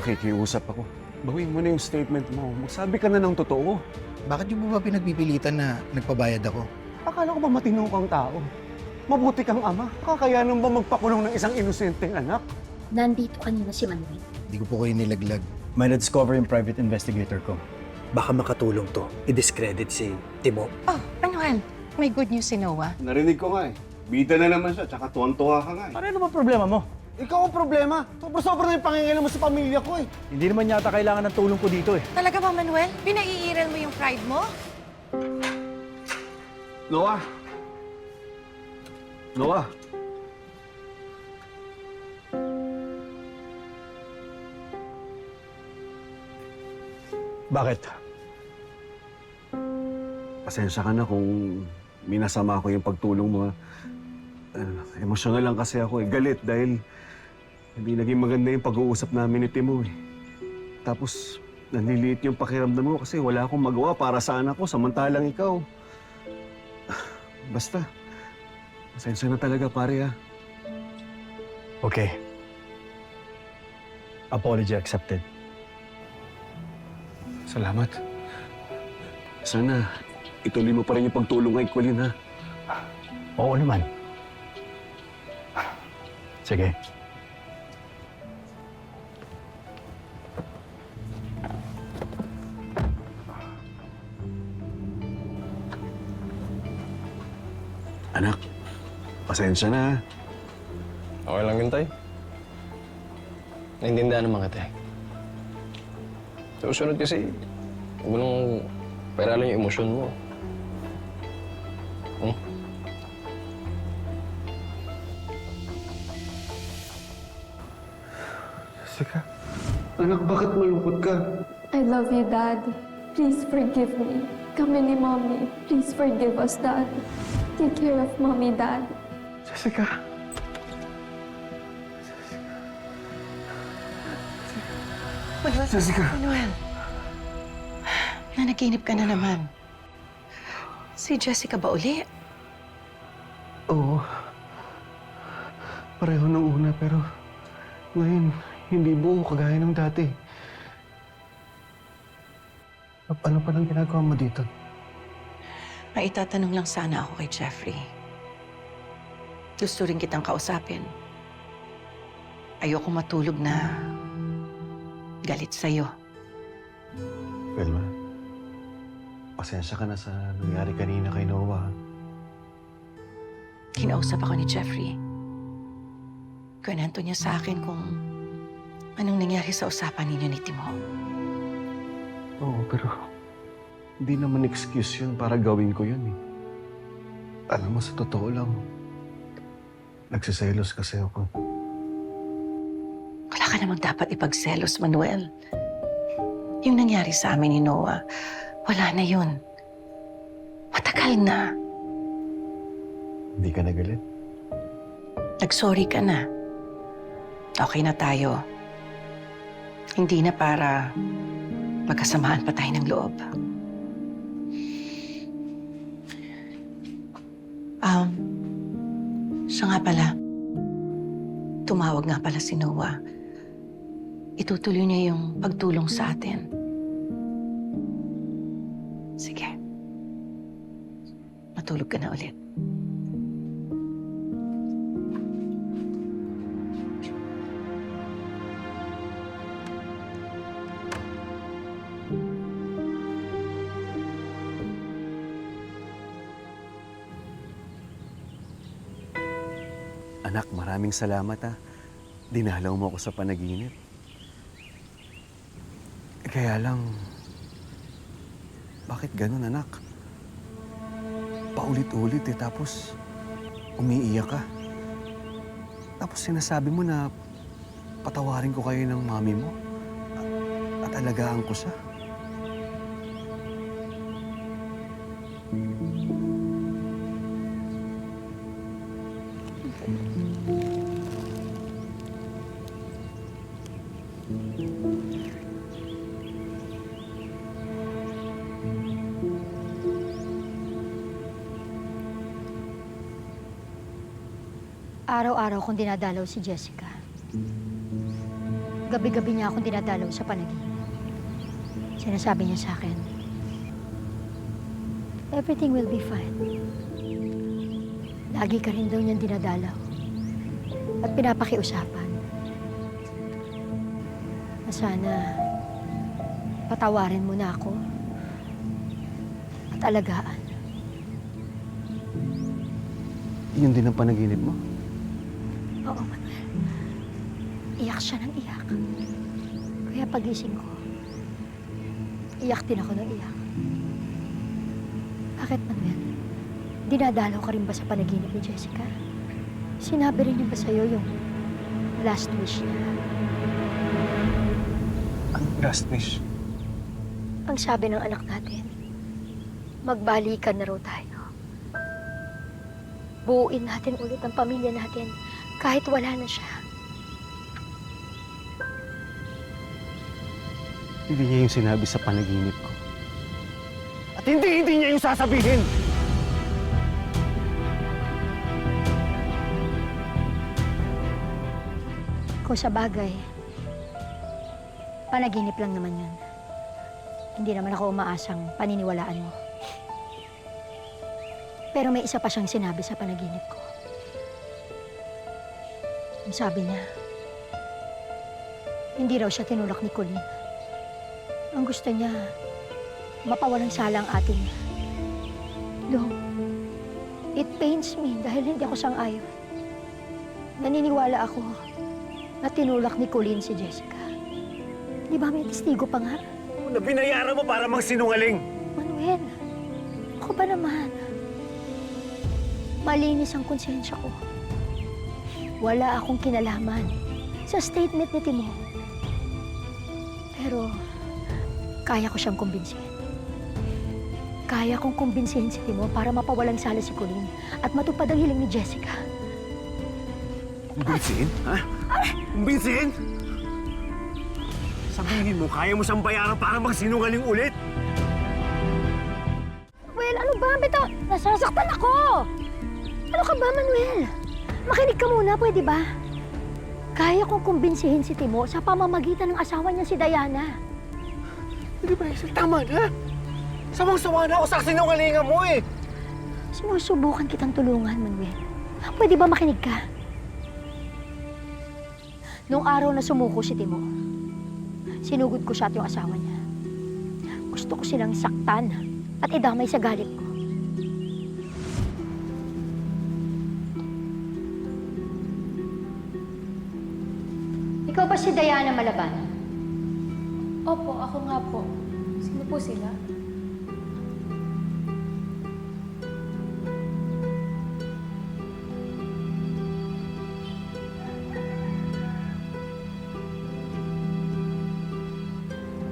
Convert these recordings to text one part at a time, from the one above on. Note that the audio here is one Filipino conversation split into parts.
nakikiusap ako. Bawiin mo na yung statement mo. Magsabi ka na ng totoo. Bakit yung ba pinagpipilitan na nagpabayad ako? Akala ko ba matino kang tao? Mabuti kang ama. Kakayanan ba magpakulong ng isang inosenteng anak? Nandito kanina si Manuel. Hindi ko po kayo nilaglag. May na-discover yung private investigator ko. Baka makatulong to. I-discredit si Timo. Oh, Manuel, may good news si Noah. Narinig ko nga eh. Bida na naman siya, tsaka tuwan-tuwa ka nga eh. Ano naman problema mo? Ikaw ang problema. Sobra-sobra na yung pangingilam mo sa pamilya ko eh. Hindi naman yata kailangan ng tulong ko dito eh. Talaga ba, Manuel? Pinaiiral mo yung pride mo? Noah! Noah! Bakit? Pasensya ka na kung minasama ko yung pagtulong mo. Emosyonal lang kasi ako eh. Galit dahil hindi naging maganda yung pag-uusap namin ni Timo eh. Tapos nanliliit yung pakiramdam mo kasi wala akong magawa para sa anak ko samantalang ikaw. Basta, pasensya na talaga pare ah. Okay. Apology accepted. Salamat. Sana ituloy mo pa rin yung pagtulong kay Colleen ha. Oo naman. Sige. Anak, pasensya na. Okay lang yun, Tay. Naintindihan naman kita eh. Sa susunod kasi, huwag mo nang pairalin yung emosyon mo. Hmm? Jessica, anak, bakit malungkot ka? I love you, Dad. Please forgive me. Kami ni Mommy. Please forgive us, Dad. Take care of Mommy, Dad. Jessica. Manuel, Jessica. Manuel. Nanaginip ka na naman. Si Jessica ba uli? Oo. Pareho nung una pero ngayon hindi buo kagaya ng dati. Ano pa nang ginagawa mo dito? Maitatanong lang sana ako kay Jeffrey. Gusto rin kitang kausapin. Ayoko matulog na galit sa'yo. Velma, pasensya ka na sa nangyari kanina kay Noah. Kinausap ako ni Jeffrey. Kwento niya sa akin kung anong nangyari sa usapan ninyo ni Timo. Oo, pero hindi naman excuse yun para gawin ko yun eh. Alam mo, sa totoo lang, nagsiselos kasi ako. Wala ka namang dapat ipagselos, Manuel. Yung nangyari sa amin ni Noah, wala na yun. Matagal na. Hindi ka nagalit? Nag-sorry ka na. Okay na tayo. Hindi na para magkasamaan pa tayo ng loob. Siya nga pala. Tumawag nga pala si Noah. Itutuloy niya yung pagtulong sa atin. Sige. Matulog ka na ulit. Anak, maraming salamat ha. Dinalaw mo ako sa panaginip. Kaya lang, bakit ganun anak? Paulit-ulit eh, tapos umiiyak ka. Tapos sinasabi mo na patawarin ko kayo ng mami mo at alagaan ko siya. Araw-araw kong dinadalaw si Jessica. Gabi-gabi niya akong dinadalaw sa panaginip. Sinasabi niya sa akin, everything will be fine. Lagi ka rin daw niyang dinadalaw at pinapakiusapan na sana patawarin mo na ako at alagaan. Yun din ang panaginip mo? Oo, Manuel. Iyak siya ng iyak. Kaya pagising ko, iyak din ako ng iyak. Bakit, Manuel? Dinadalaw ka rin ba sa panaginip ni Jessica? Sinabi rin niya ba sa'yo yung last wish niya? Anong last wish? Ang sabi ng anak natin, magbalikan na raw tayo. Buuin natin ulit ang pamilya natin kahit wala na siya. Hindi niya yung sinabi sa panaginip ko. At hindi niya yung sasabihin! Kung sa bagay, panaginip lang naman yun. Hindi naman ako umaasang paniniwalaan mo. Pero may isa pa siyang sinabi sa panaginip ko. Ang sabi niya, hindi raw siya tinulak ni Colleen. Ang gusto niya, mapawalang sala ang ating Lo, it pains me dahil hindi ako sang-ayon. Naniniwala ako na tinulak ni Colleen si Jessica. Di ba may testigo pa nga? Na binayaran mo para magsinungaling! Manuel, ako ba naman? Malinis ang konsensya ko. Wala akong kinalaman sa statement ni Timo. Pero, kaya ko siyang kumbinsihin. Kaya kong kumbinsihin si Timo para mapawalang sala si Colleen at matupad ang hiling ni Jessica. Kumbinsihin? Ha? Kumbinsihin? Sabihin mo, kaya mo siyang bayaran para magsinungaling ulit? Well, ano ba? Bito, nasasaktan ako! Ano ka ba, Manuel? Makinig ka muna, pwede ba? Kaya kong kumbinsihin si Timo sa pamamagitan ng asawa niya si Diana. Hindi ba, Hazel? Tama na! Samang-sawa na ako sa sinungalingan mo eh! Sinusubukan kitang tulungan, Manuel. Pwede ba makinig ka? Noong araw na sumuko si Timo, sinugod ko siya at yung asawa niya. Gusto ko silang saktan at idamay sa galit ko. Ikaw ba si Diana Malaban? Opo, ako nga po. Sino po sila?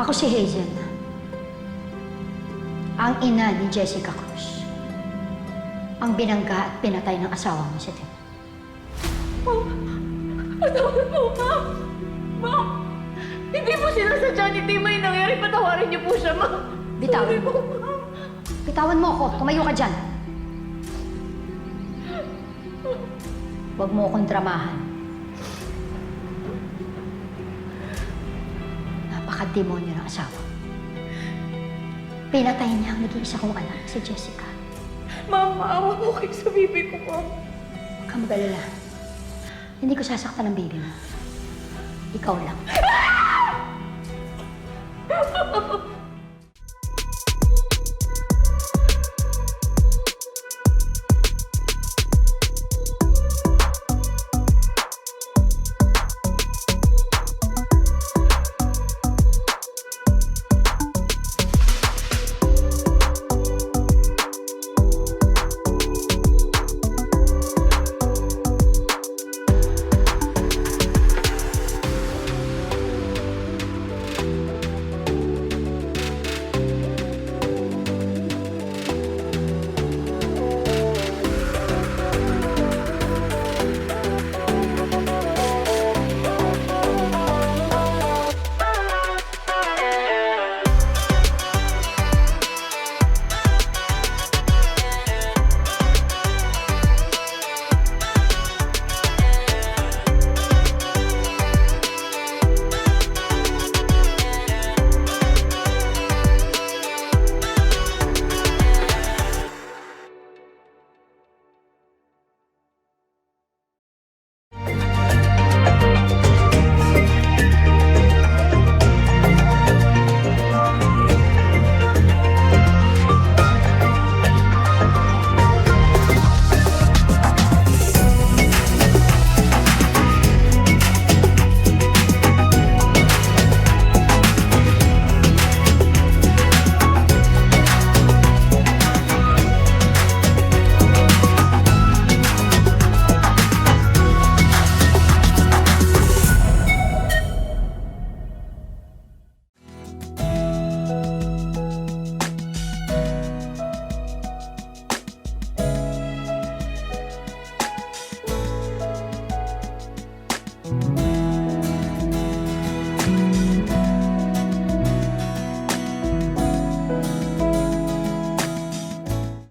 Ako si Hazel. Ang ina ni Jessica Cruz. Ang binangga at pinatay ng asawa mo si Tim. Patawad po, ma'am! Ma'am! Hindi po sinasadya ni Timo yung nangyari. Patawarin niyo po siya, ma'am. Bitawan Sorry mo. po, ma'am. Bitawan mo ako. Tumayo ka dyan. Huwag mo akong dramahan. Napaka-demonyo ng asawa. Pinatay niya ang nag-iisa kong anak, si Jessica. Ma'am, maawa po kayo sa bibi ko, ma'am. Huwag kang mag-alala. Hindi ko sasaktan ang baby mo. Ikaw lang.